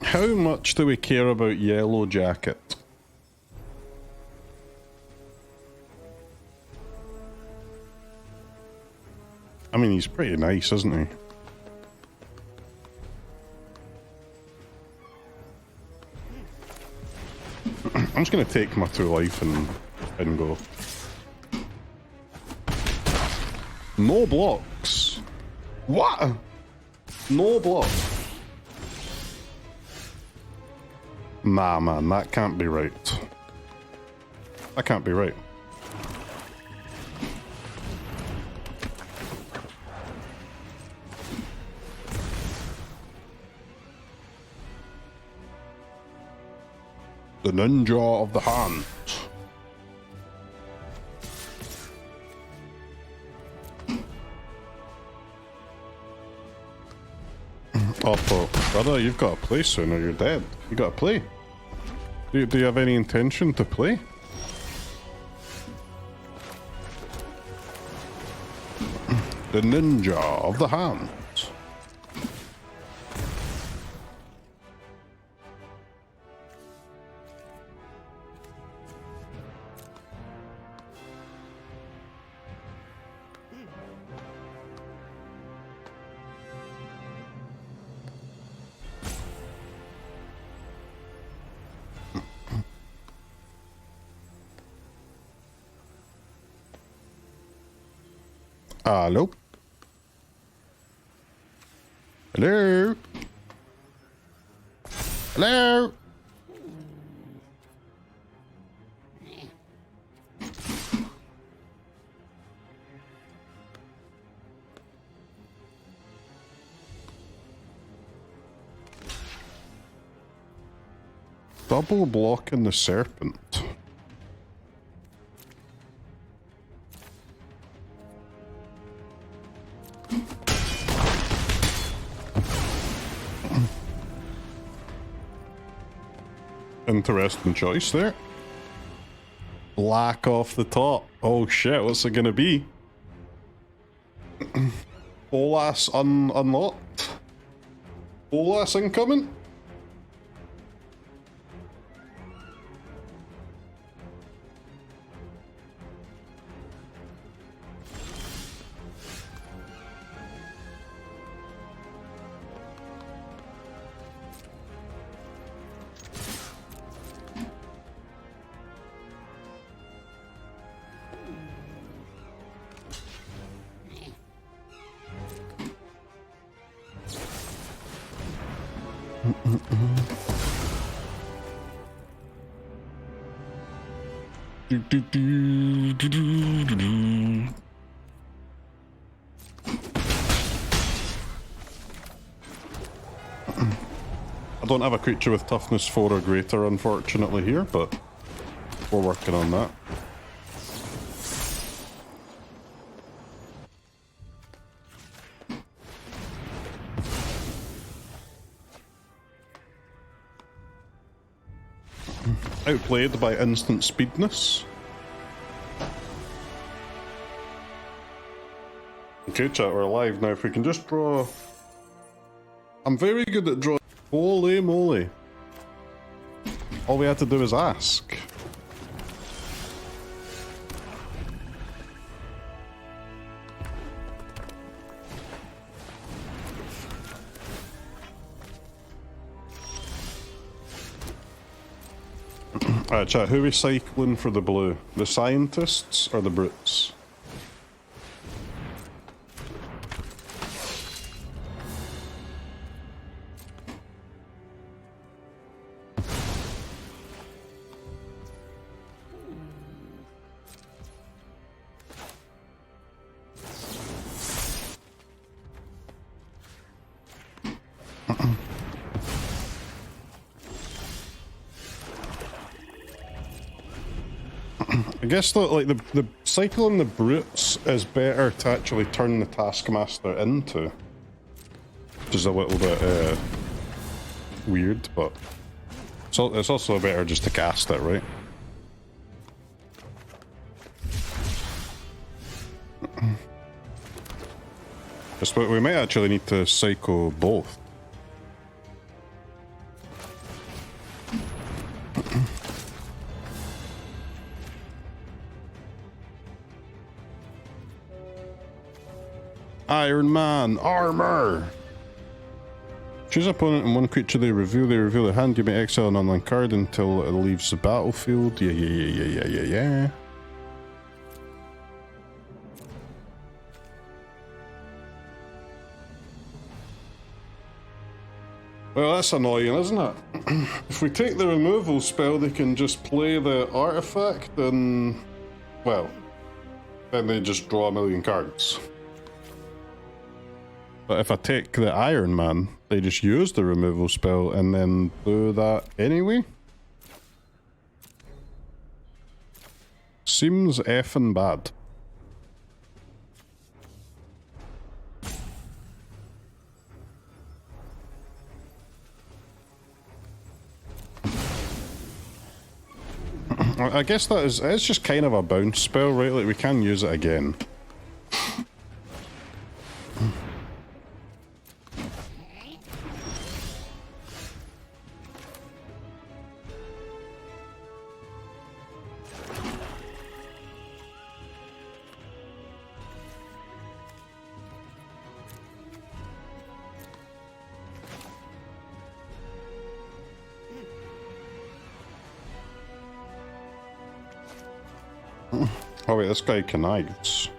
How much do we care about Yellowjacket? I mean, he's pretty nice, isn't he? I'm just gonna take my 2 life and go. No blocks. What? No blocks. Nah, man, that can't be right. That can't be right. The ninja of the hand. Oppo, brother, you've got to play soon or you're dead. You got to play. Do you have any intention to play? The ninja of the hand. Hello? Hello? Hello? Double blocking the Serpent. Interesting choice there. Black off the top. Oh shit, what's it gonna be? Bolas unlocked. Bolas incoming? I don't have a creature with toughness 4 or greater, unfortunately, here, but we're working on that. Outplayed by instant speedness. Okay, chat, we're live now. If we can just draw... I'm very good at drawing. Holy moly. All we had to do was ask. Alright, chat, who are we cycling for the blue? The scientists or the brutes? I guess that, like, the cycling the brutes is better to actually turn the Taskmaster into. Which is a little bit weird, but it's also better just to cast it, right? Just, we might actually need to cycle both. Iron Man armor. Choose an opponent and one creature they reveal their hand. You may exile an online card until it leaves the battlefield. Yeah. Well, that's annoying, isn't it? If we take the removal spell, they can just play the artifact and, well, then they just draw a million cards. But if I take the Iron Man, they just use the removal spell and then do that anyway? Seems effing bad. I guess it's just kind of a bounce spell, right? Like, we can use it again. Oh wait, this guy connives.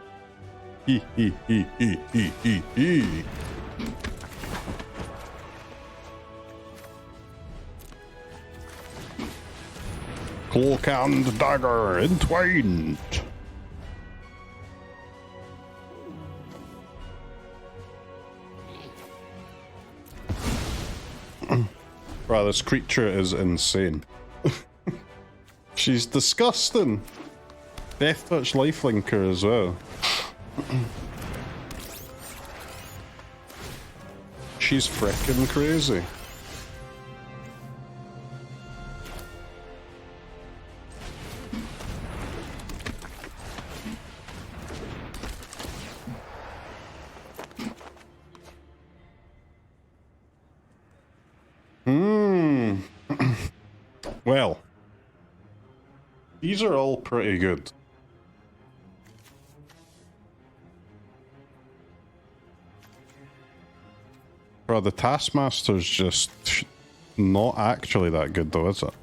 Cloak and Dagger, Entwined. Wow, this creature is insane. She's disgusting. Death Touch Lifelinker as well. She's frickin' crazy. Well, these are all pretty good. Bro, the Taskmaster's just not actually that good though, is it?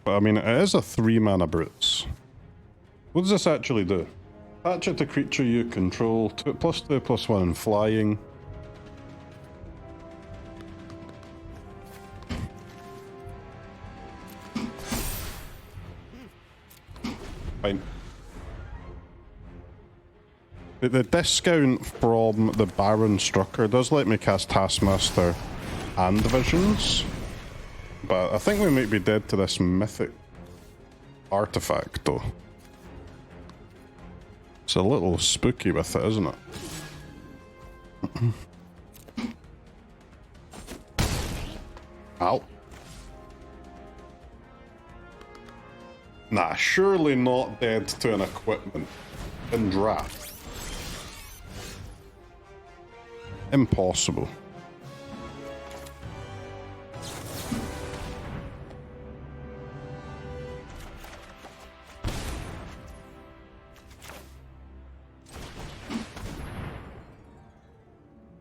But I mean, it is a 3-mana Brutes. What does this actually do? Attach it to creature you control, +2/+1 in flying. Fine. The discount from the Baron Strucker does let me cast Taskmaster and Visions, but I think we might be dead to this mythic artifact though. It's a little spooky with it, isn't it? Ow. Nah, surely not dead to an equipment in draft. Impossible.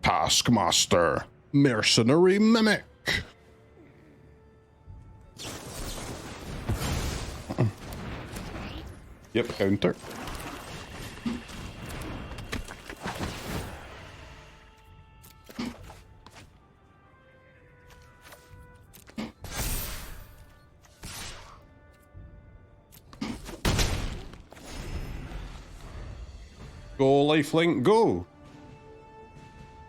Taskmaster, Mercenary Mimic. Yep, counter. Go, lifelink, go!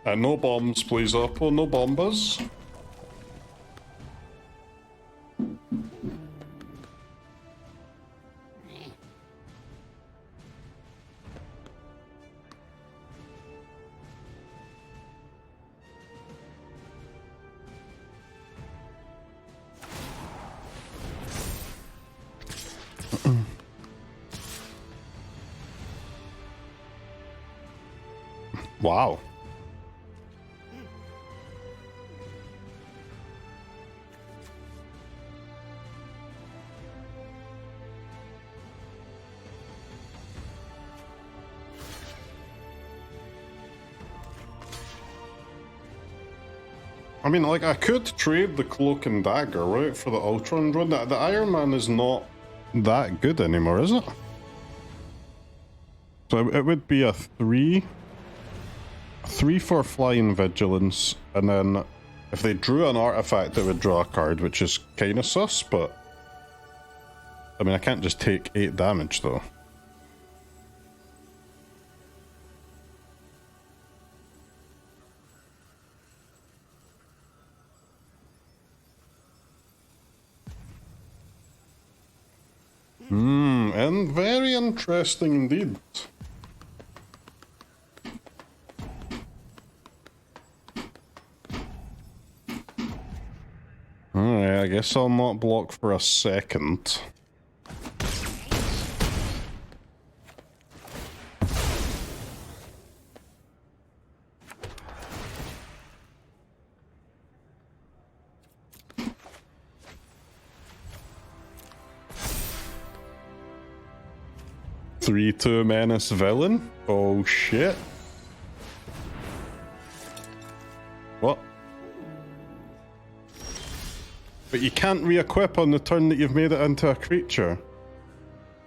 And no bombs, please, Oppo, no bombers. Wow. I mean, like, I could trade the Cloak and Dagger, right, for the Ultron run. The Iron Man is not that good anymore, is it? So it would be a 3 for flying vigilance, and then if they drew an artifact, it would draw a card, which is kind of sus, but I mean, I can't just take 8 damage though. And very interesting indeed. Alright, I guess I'll not block for a second. Three-2 Menace Villain? Oh shit. What? But you can't re-equip on the turn that you've made it into a creature.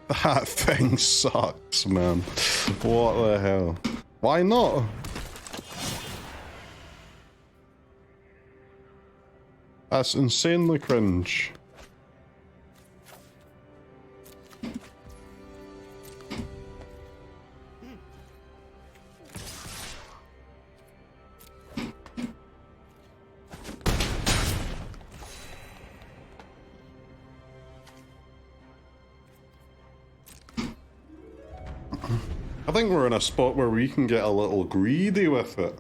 That thing sucks, man. What the hell? Why not? That's insanely cringe. I think we're in a spot where we can get a little greedy with it.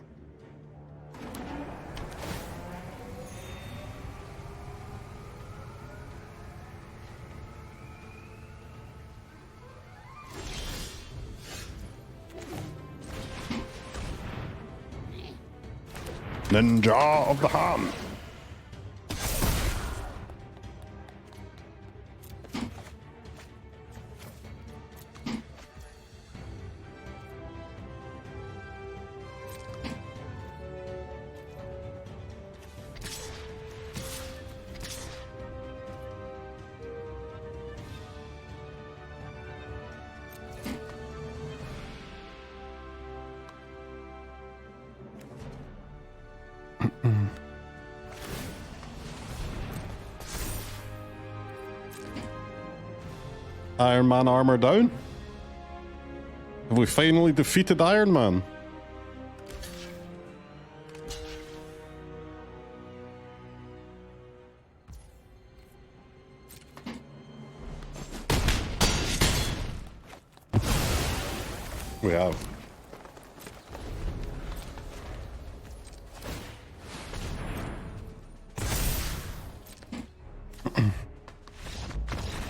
Ninja of the hand. Iron Man armor down? Have we finally defeated Iron Man? We have.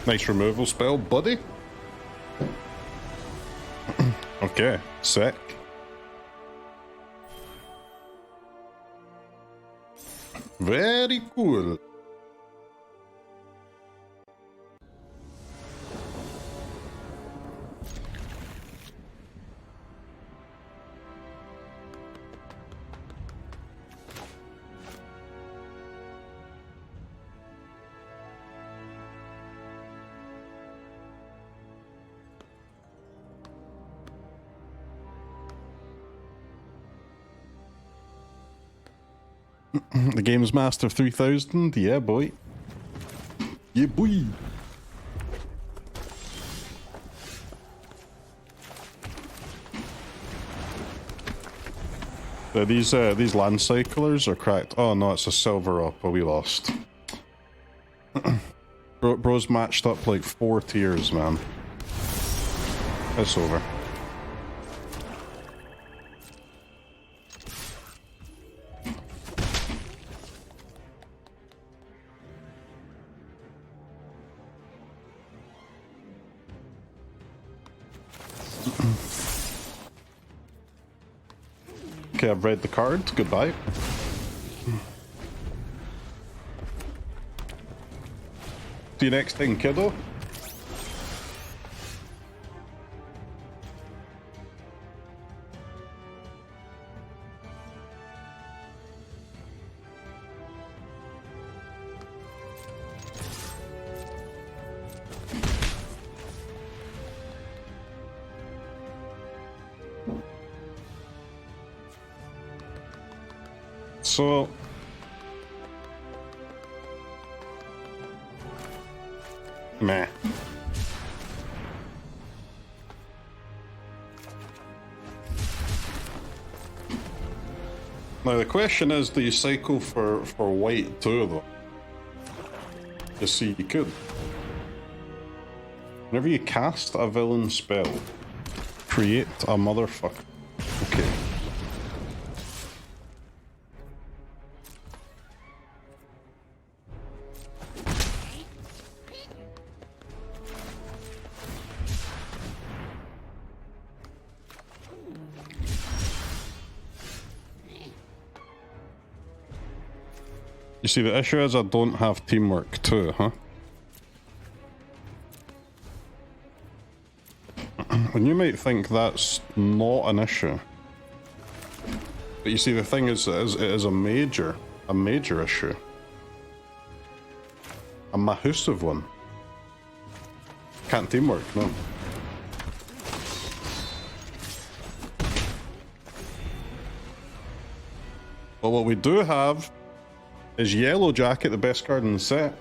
Nice removal spell, buddy. Okay, sick. Very cool. The Games Master 3000, yeah boy. Yeah boy. These land cyclers are cracked. Oh no, it's a silver up, but we lost. Bro's matched up like 4 tiers, man. It's over. Okay, I've read the card. Goodbye. See you next thing, kiddo. So meh. Now the question is, do you cycle for white too though? You see, you could. Whenever you cast a villain spell, create a motherfucker. Okay. You see, the issue is I don't have teamwork too, huh? And you might think that's not an issue. But you see, the thing is, it is a major issue. A massive one. Can't teamwork, no. But what we do have Is Yellowjacket the best card in the set?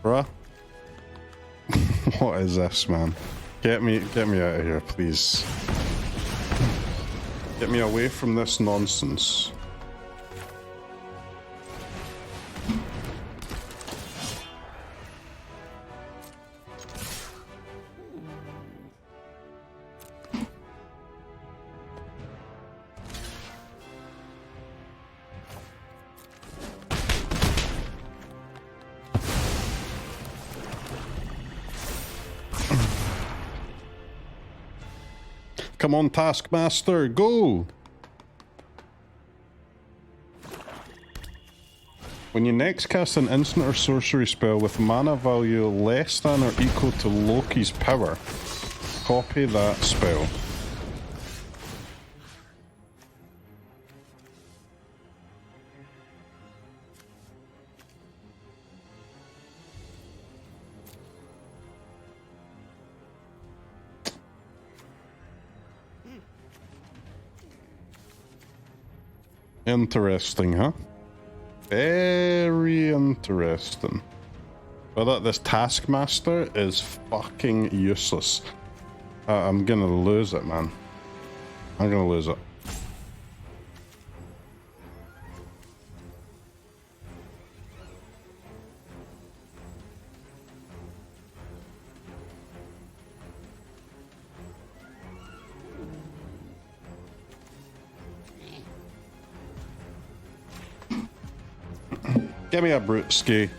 Bruh. What is this, man? Get me out of here, please. Get me away from this nonsense. Come on, Taskmaster, go! When you next cast an instant or sorcery spell with mana value less than or equal to Loki's power, copy that spell. Interesting, huh? Very interesting. But this Taskmaster is fucking useless. I'm gonna lose it, man. I'm gonna lose it. Give me a brute ski.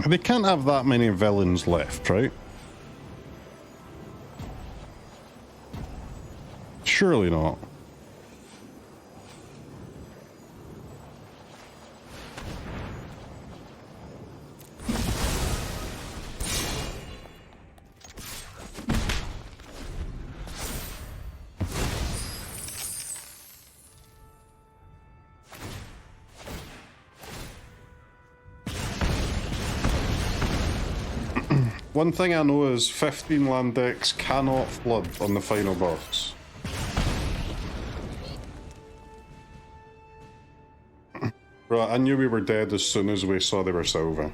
They can't have that many villains left, right? Surely not. One thing I know is 15 land decks cannot flood on the final boss. Right, I knew we were dead as soon as we saw they were silver.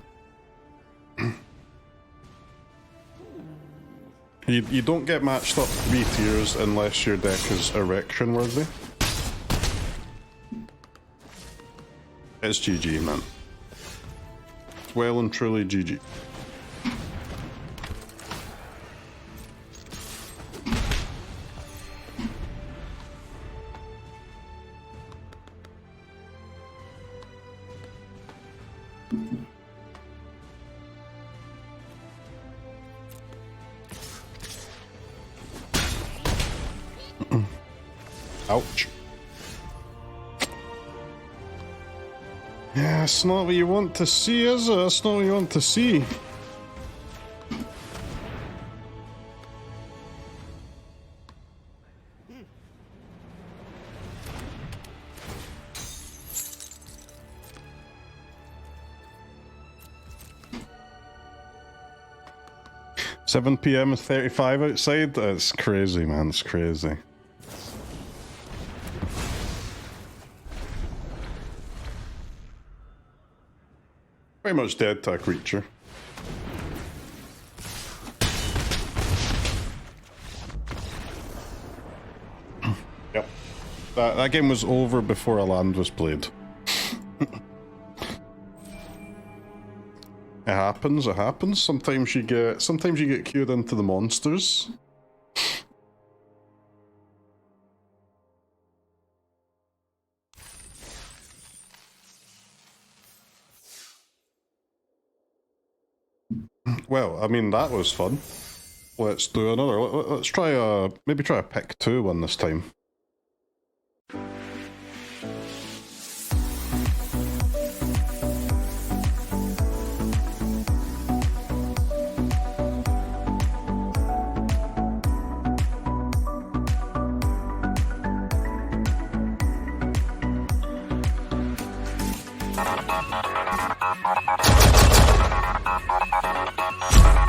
You don't get matched up 3 tiers unless your deck is erection worthy. It's GG, man. It's well and truly GG. Ouch. Yeah, it's not what you want to see, is it? It's not what you want to see. $7 PM and 35 outside? That's crazy, man. It's crazy. Pretty much dead to a creature. Yep. That game was over before a land was played. It happens, it happens. Sometimes you get queued into the monsters. Well, I mean, that was fun. Let's do another. Let's try maybe try a pick 2 one this time.